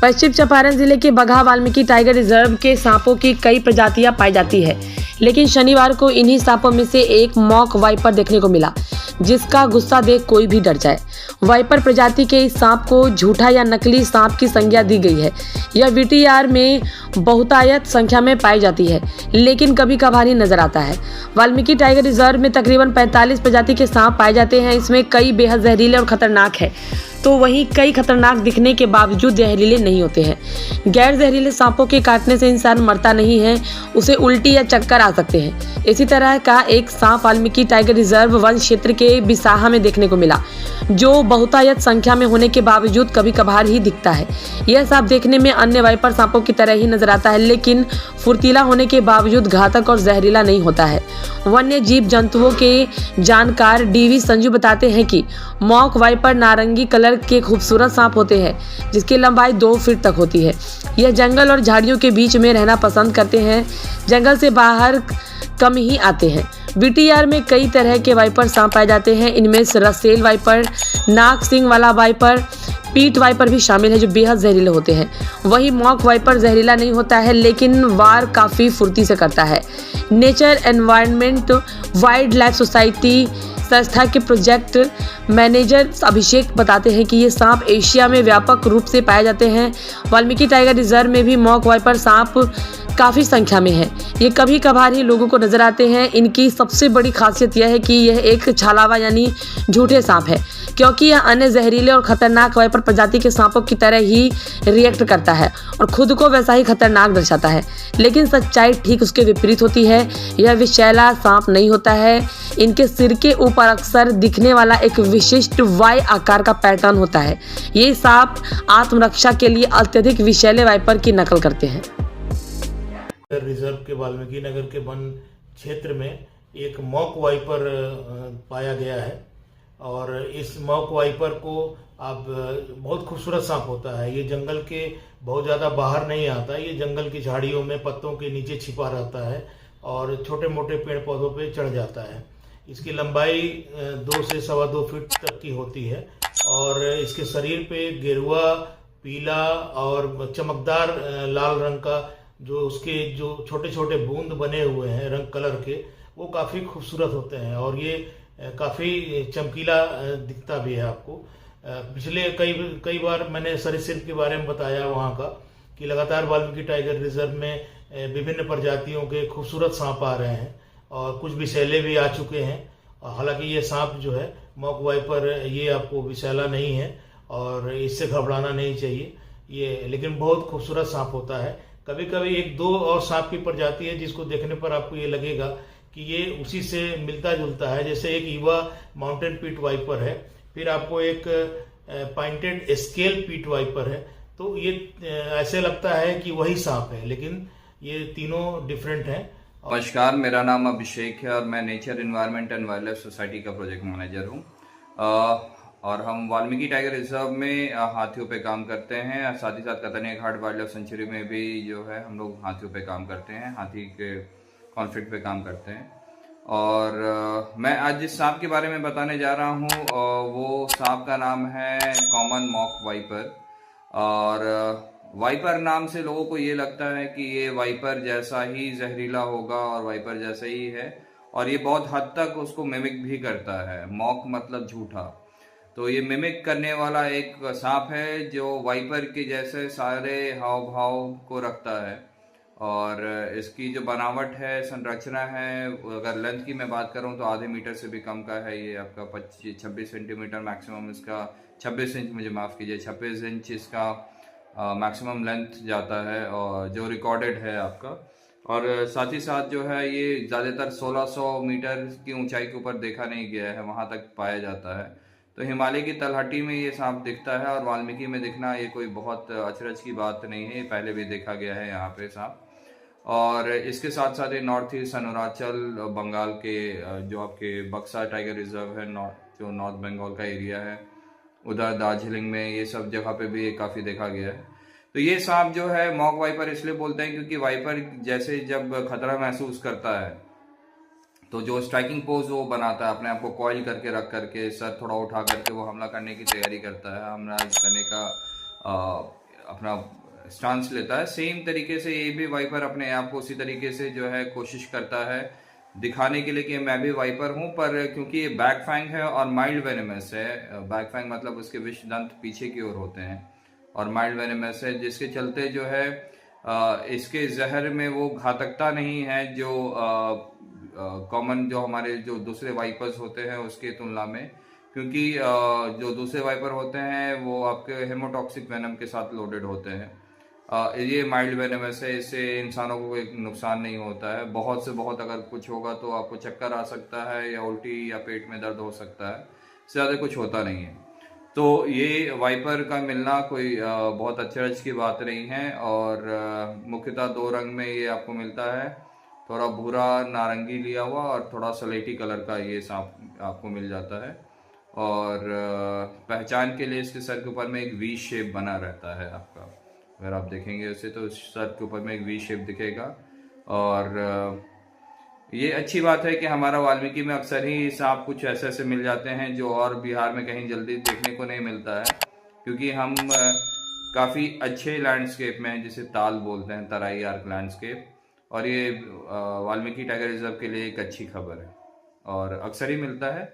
पश्चिम चंपारण जिले के Bagaha Valmiki tiger reserve के सांपों की कई प्रजातियां पाई जाती है, लेकिन शनिवार को इन्हीं सांपों में से एक मॉक वाइपर देखने को मिला, जिसका गुस्सा देख कोई भी डर जाए। वाइपर प्रजाति के इस सांप को झूठा या नकली सांप की संज्ञा दी गई है। यह वीटीआर में बहुतायत संख्या में पाई जाती है, लेकिन कभी कभार ही नजर आता है। वाल्मीकि टाइगर रिजर्व में तकरीबन 45 प्रजाति के सांप पाए जाते हैं। इसमें कई बेहद जहरीले और खतरनाक है, तो वहीं कई खतरनाक दिखने के बावजूद जहरीले नहीं होते हैं। गैर जहरीले सांपों के काटने से इंसान मरता नहीं है, उसे उल्टी या चक्कर आ सकते हैं। इसी तरह का एक सांप वाल्मीकि टाइगर रिजर्व वन क्षेत्र के बिसाहा में देखने को मिला, जो बहुतायत संख्या में होने के बावजूद कभी कभार ही दिखता है। यह सांप देखने में अन्य वाइपर सांपों की तरह ही नजर आता है, लेकिन फुर्तीला होने के बावजूद घातक और जहरीला नहीं होता है। वन्य जीव जंतुओं के जानकार डीवी संजू बताते हैं कि मॉक वाइपर नारंगी कलर के खूबसूरत सांप होते हैं, जिसकी लंबाई 2 फीट तक होती है। यह जंगल और झाड़ियों के बीच में रहना पसंद करते हैं, जंगल से बाहर कम ही आते हैं। वीटीआर में कई तरह के वाइपर सांप पाए जाते हैं। इनमें रसेल वाइपर, नाक सिंग वाला वाइपर, पीट वाइपर भी शामिल है, जो बेहद जहरीले होते हैं। वही मॉक वाइपर जहरीला नहीं होता है, लेकिन वार काफ़ी फुर्ती से करता है। Nature environment wild life society संस्था के प्रोजेक्ट मैनेजर अभिषेक बताते हैं कि ये सांप एशिया में व्यापक रूप से पाए जाते हैं। वाल्मीकि टाइगर रिजर्व में भी मॉक वाइपर सांप काफ़ी संख्या में है। ये कभी कभार ही लोगों को नजर आते हैं। इनकी सबसे बड़ी खासियत यह है कि यह एक छालावा यानी झूठे सांप है, क्योंकि यह अन्य जहरीले और खतरनाक वाइपर प्रजाति के सांपों की तरह ही रिएक्ट करता है और खुद को वैसा ही खतरनाक दर्शाता है। लेकिन सच्चाई ठीक उसके विपरीत होती है। यह विषैला सांप नहीं होता है। इनके सिर के ऊपर अक्सर दिखने वाला एक विशिष्ट वाई आकार का पैटर्न होता है। ये सांप आत्मरक्षा के लिए अत्यधिक विषैले वाइपर की नकल करते हैं। रिजर्व के वाल्मीकि नगर के वन क्षेत्र में एक मॉक वाइपर पाया गया है, और इस मॉक वाइपर को आप बहुत खूबसूरत सांप होता है। ये जंगल के बहुत ज़्यादा बाहर नहीं आता, ये जंगल की झाड़ियों में पत्तों के नीचे छिपा रहता है और छोटे मोटे पेड़ पौधों पे चढ़ जाता है। इसकी लंबाई 2 से 2.25 फीट तक की होती है, और इसके शरीर पे गेरुआ, पीला और चमकदार लाल रंग का जो छोटे छोटे बूंद बने हुए हैं रंग कलर के, वो काफ़ी खूबसूरत होते हैं, और ये काफ़ी चमकीला दिखता भी है आपको। पिछले कई बार मैंने सरीसृप के बारे में बताया वहाँ का, कि लगातार वाल्मीकि टाइगर रिजर्व में विभिन्न प्रजातियों के खूबसूरत सांप आ रहे हैं, और कुछ विषैले भी आ चुके हैं। हालांकि ये सांप जो है मॉक वाइपर, ये आपको विषैला नहीं है और इससे घबराना नहीं चाहिए ये, लेकिन बहुत खूबसूरत सांप होता है। कभी कभी 1-2 और सांप की प्रजाति है जिसको देखने पर आपको ये लगेगा कि ये उसी से मिलता जुलता है। जैसे एक ईवा माउंटेन पीट वाइपर है, फिर आपको एक पॉइंटेड स्केल पीट वाइपर है, तो ये ऐसे लगता है कि वही सांप है, लेकिन ये तीनों डिफरेंट हैं। नमस्कार, मेरा नाम अभिषेक है और मैं nature environment and wild life society का प्रोजेक्ट मैनेजर हूँ। और हम वाल्मीकि टाइगर रिजर्व में हाथियों पे काम करते हैं। साथ ही साथ कतरनिया घाट वाइल्ड लाइफ सेंचुरी में भी जो है हम लोग हाथियों पे काम करते हैं, हाथी के कॉन्फ्लिक्ट पे काम करते हैं। और मैं आज जिस सांप के बारे में बताने जा रहा हूँ वो सांप का नाम है कॉमन मॉक वाइपर। और वाइपर नाम से लोगों को ये लगता है कि ये वाइपर जैसा ही जहरीला होगा और वाइपर जैसा ही है, और ये बहुत हद तक उसको मिमिक भी करता है। मॉक मतलब झूठा, तो ये मिमिक करने वाला एक सांप है जो वाइपर के जैसे सारे हाव भाव को रखता है। और इसकी जो बनावट है, संरचना है, अगर लेंथ की मैं बात करूं तो आधे मीटर से भी कम का है। ये आपका 26 सेंटीमीटर मैक्सिमम इसका, 26 इंच, मुझे माफ़ कीजिए, 26 इंच इसका मैक्सिमम लेंथ जाता है, और जो रिकॉर्डेड है आपका। और साथ ही साथ जो है ये ज़्यादातर 1600 मीटर की ऊंचाई के ऊपर देखा नहीं गया है, वहाँ तक पाया जाता है। तो हिमालय की तलहटी में ये सांप दिखता है, और वाल्मीकि में दिखना ये कोई बहुत अचरज की बात नहीं है, पहले भी देखा गया है यहाँ पे सांप। और इसके साथ साथ ये नॉर्थ ईस्ट अरुणाचल, बंगाल के जो आपके बक्सा टाइगर रिजर्व है, जो नॉर्थ बंगाल का एरिया है, उधर दार्जिलिंग में, ये सब जगह पे भी काफ़ी देखा गया है। तो ये सांप जो है मॉक वाइपर इसलिए बोलते हैं क्योंकि वाइपर जैसे जब खतरा महसूस करता है तो जो स्ट्राइकिंग पोज वो बनाता है, अपने आप को कॉइल करके रख करके, सर थोड़ा उठा करके वो हमला करने की तैयारी करता है, हमला करने का अपना स्टांस लेता है, सेम तरीके से ये भी वाइपर अपने आप को उसी तरीके से जो है कोशिश करता है दिखाने के लिए कि मैं भी वाइपर हूं। पर क्योंकि ये बैक फैंग है और माइल्ड वेनेमस है, बैक फैंग मतलब उसके विष दंत पीछे की ओर होते हैं और माइल्ड वेनेमस है, जिसके चलते जो है इसके जहर में वो घातकता नहीं है जो कॉमन जो हमारे जो दूसरे वाइपर्स होते हैं उसके तुलना में। क्योंकि जो दूसरे वाइपर होते हैं वो आपके हेमोटॉक्सिक वेनम के साथ लोडेड होते हैं। ये माइल्ड वेनमस है, इससे इंसानों को कोई नुकसान नहीं होता है। बहुत से बहुत अगर कुछ होगा तो आपको चक्कर आ सकता है या उल्टी या पेट में दर्द हो सकता है, इससे ज़्यादा कुछ होता नहीं है। तो ये वाइपर का मिलना कोई बहुत अचरज की बात नहीं है। और मुख्यतः 2 रंग में ये आपको मिलता है, थोड़ा भूरा नारंगी लिया हुआ और थोड़ा सलेटी कलर का ये सांप आपको मिल जाता है। और पहचान के लिए इसके सर के ऊपर में एक वी शेप बना रहता है आपका, अगर आप देखेंगे उसे तो सर के ऊपर में एक वी शेप दिखेगा। और ये अच्छी बात है कि हमारा वाल्मीकि में अक्सर ही सांप कुछ ऐसे ऐसे मिल जाते हैं जो और बिहार में कहीं जल्दी देखने को नहीं मिलता है, क्योंकि हम काफ़ी अच्छे लैंडस्केप में हैं जिसे ताल बोलते हैं, तराई आर्क लैंडस्केप। और ये वाल्मीकि टाइगर रिजर्व के लिए एक अच्छी खबर है और अक्सर ही मिलता है।